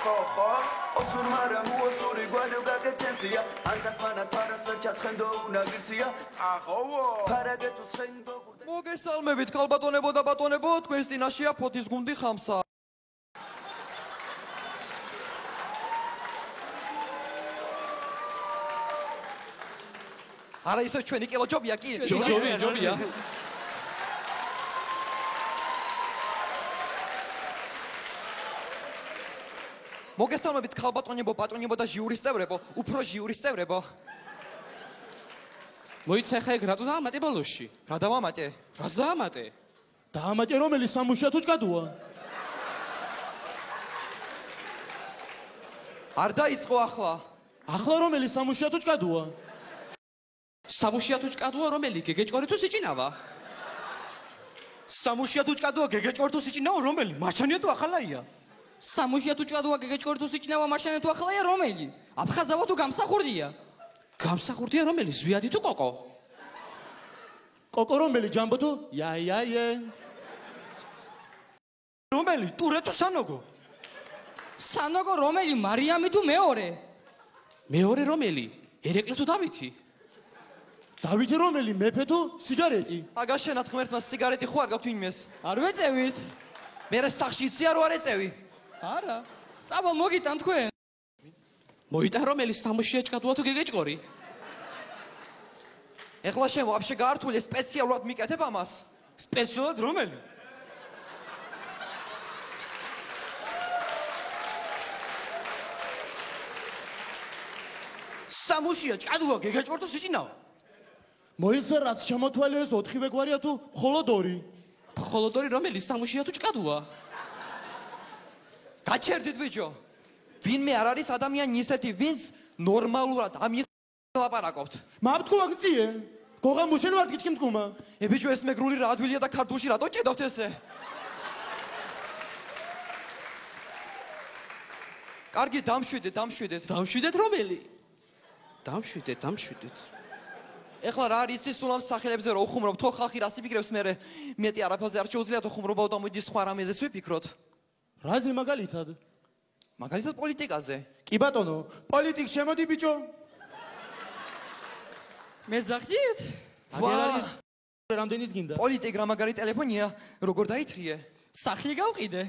ხო ოსურ მაგრამ უოსური გვანო გაგეთენსია ანტას მანა თარას ვერ ჩაცხენდო უნაგირსია ახოვო ფარაგეთუ ცხენდო მოგესალმებით ქალბატონებო და ბატონებო თქვენს წინაშეა ფოთის გუნდი ხამსა არა ისე ჩვენი კილო ჯობია კი ჯობია მოგესალმებით ქალბატონებო ბატონებო და ჟიურის წევრებო უფრო ჟიურის წევრებო მოიცახე ეგ რატო დაამატე ბოლოში რა დავამატე რას დაამატე დაამატე რომელი სამუშია თუ ჭკადოა არ დაიწყო ახლა რომელი სამუშია თუ ჭკადოა სამუშია თუ ჭკადოა რომელი გეგეჭკორი თუ სიჭინავა სამუშია თუ ჭკადოა გეგეჭკორი თუ სიჭინავა რომელი მარჩანია თუ ახალაია სამუშია თუ ჭკადოა გეგეჭკორი თუ სიჭინავა მარჩანია თუ ახალაია რომელი აფხაზავა თუ გამსახურდია გამსახურდია რომელი ზვიადი თუ კოკო კოკო რომელი ჯამბო თუ იაიაიე რომელი ტურე თუ სანოგო სანოგო რომელი მარიამი თუ მეორე რომელი ერეკლე თუ დავითი დავითი რომელი მეფე თუ სიგარეტი აგაშენათ ღმერთმა სიგარეტი ხო არ გაქვთ ვინმეს არ ვეწევით მე სახში იცი არ ვარ ეწევი არა წაბალ მოგიტან თქვენ მოიტან რომელი სამუშია ჭკადოა თუ გეგეჭკორი ეხლა შენ ვაფშე გაართული სპეციალურად მიკეთებ ამას სპეციალურად რომელი სამუშია ჭკადოა გეგეჭკორი თუ სიჭინავა მოიცა რაც შემოთვალეს 4 გვარია თუ მხოლოდ 2 რომელი სამუშია თუ ჭკადოა გაჩერდით ბიჭო ვინმე არ არის ადამიანი ისეთი ვინც ნორმალურად ამის ლაპარაკობთ მაბთქო აგწიე გოღამუშენ ვარ გიჩქიმ თქუმა ბიჭო ეს მეგრული რა ადვილია და ქართულში რატო ჭედავთ ესე კარგი დამშვიდეთ რომელი დამშვიდეთ ეხლა რა არის ის სულ ამ სახელებზე რო უხუმრობ თო ხალხი რას იფიქრებს მე მეტი არაფერზე არ შეუძლიათ უხუმრობა და მოდი სხვა რამეზეც ვიფიქროთ რაზე მაგალითად პოლიტიკაზე კი ბატონო პოლიტიკს შემოდი ბიჭო მე ძახჭით რამდენიც გინდა პოლიტიკ რა მაგარი ტელეფონია როგორ დაითრიე სახლი გავყიდე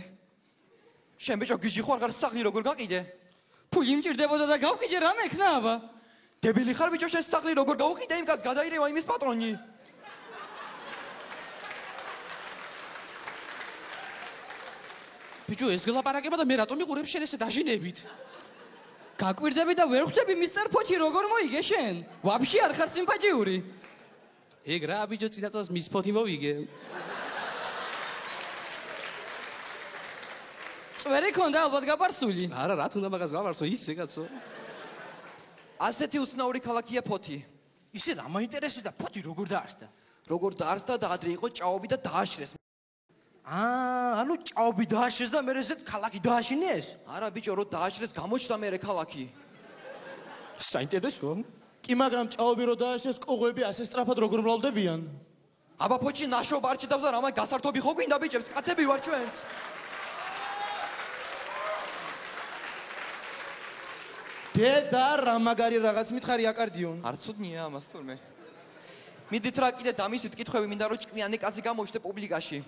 შენ ბიჭო გიჟი ხო არ სახლი როგორ გაყიდე ფული მჭირდებოდა და გავყიდე რა მექნა აბა დებილი ხარ ბიჭო შენ სახლი როგორ გაუყიდე იმ კაცს გადაირევა იმის პატრონი ბიჭო ეს გელაპარაკება და მე რატომ იყურებ შენ ესე დაჟინებით გაკვირდები და ვერ ხვდები მისტერ ფოჩი როგორ მოიგე შენ ვაფშე არ ხარ სიმპათიური ეგ რა ბიჭო წინა წელს მის ფოთი მოვიგე წვერი ქონდა ალბათ გაპარსული არა რა თუნდა მაგას გავარსო ისე კაცო ასეთი უცნაური ქალაქია ფოთი ისე რა მაინტერესებს და ფოთი როგორ დაარსდა და ადრე იყო ჭაობი და დააშრეს ანუ ჭაობი დააშრეს და მე ესეთ ქალაქი დააშინეს არა ბიჭო რო დააშრეს გამოჩნდა მე ქალაქი საინტერესო კი მაგრამ ჭაობი რო დააშრეს კოღოები ასე სწრაფად როგორ მრავლდებიან აბა ფოჩი ნაშრობ არ ჭიდავს და რამა გასართობი ხო გვინდა ბიჭებს კაცები ვარ ჩვენც დედა რა მაგარი რაღაც მითხარი აკარდიონ არ ცუდნია ამას თურმე მიდით რა კიდე დამისვით კითხვები მინდა რომ ჭკვიანი კაცი გამოჩნდე პუბლიკაში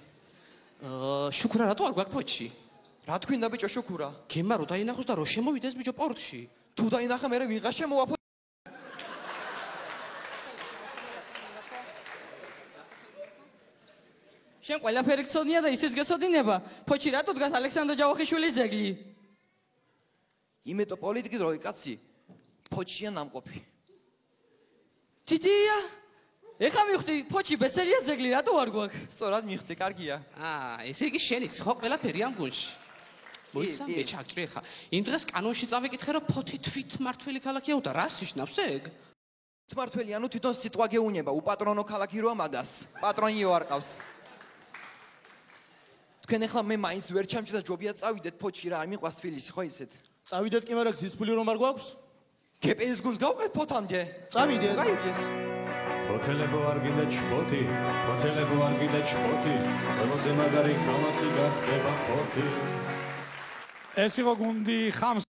შუქურა რატო არ გვაქვს ფოჩი რა თქვინდა ბიჭო შუქურა გემა რო დაინახოს და რო შემოვიდეს ბიჭო პორტში თუ დაინახა მე ვიღა შემოვაფო შენ ყველაფერი გწოდნია და ისიც გეცოდინება ფოჩი რატო დგას ალექსანდრე ჯავახიშვილის ძეგლი იმედო პოლიტიკის როი კაცი ფოჩია ნამყოფი თითია ეხა მივხვდი ფოჩი ბესელია ძეგლი რატო არ გვაქვს სწორად მივხვდი კარგია ესე იგი შენის ხო ყველაფერი ამ გუნში მოიცა მე ჩაგჭრე ხა იმ დღეს კანონში წავიკითხე რომ ფოთი თვითმართველი ქალაქია და რას ნიშნავს ეგ თვითმართველი ანუ თვითონ სიტყვა გეუნება უპატრონო ქალაქი როა მაგას პატრონიო არ ყავს თქვენ ახლა მე მაინც ვერ ჩამჭი და ჯობია წავიდეთ ფოჩი რა არ მიყვას თბილისი ხო ისეთ წავიდეთ კი მაგრამ გზის ფული რომ არ გვაქვს გპის გუნს გავყეთ ფოთამდე წავიდეთ გაიგეს Potelebo ar gida chpoti, potelebo ar gida chpoti, ყველაზე მაგარი ხალხი გახდება ფოთი. ეს იყო გუნდი ხამს